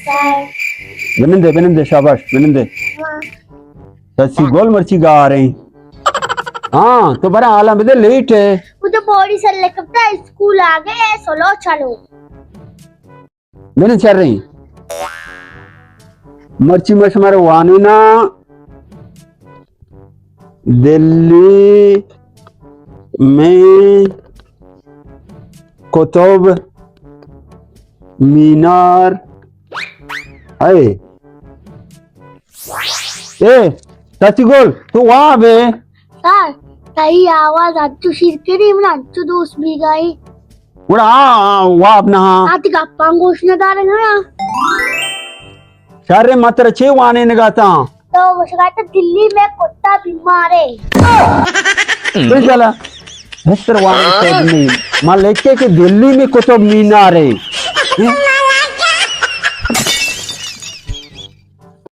बिनिंदे शाबाश बिनिंदे सच्ची गोल मर्ची गा रही हाँ तो बड़ा आला में लेट है मुझे बॉडी से लेकर स्कूल आ गए चलो चलो मैंने चल रही मर्ची मश मारे वानी ना दिल्ली में कुतुब मीनार आए ए सच्ची गोल तू वहां बे सर सही आवाज अच्छू शिरकेरी में अच्छू दोस्त भी गई उड़ा वहां अपना आती गप्पा घोषणा दारेंगे सारे मात्र छे वाने निगाता तो वो कहते दिल्ली में कुत्ता बीमार है तो चला हस्तर वाने तो नहीं मान लेके कि दिल्ली में कुतुब मीनार है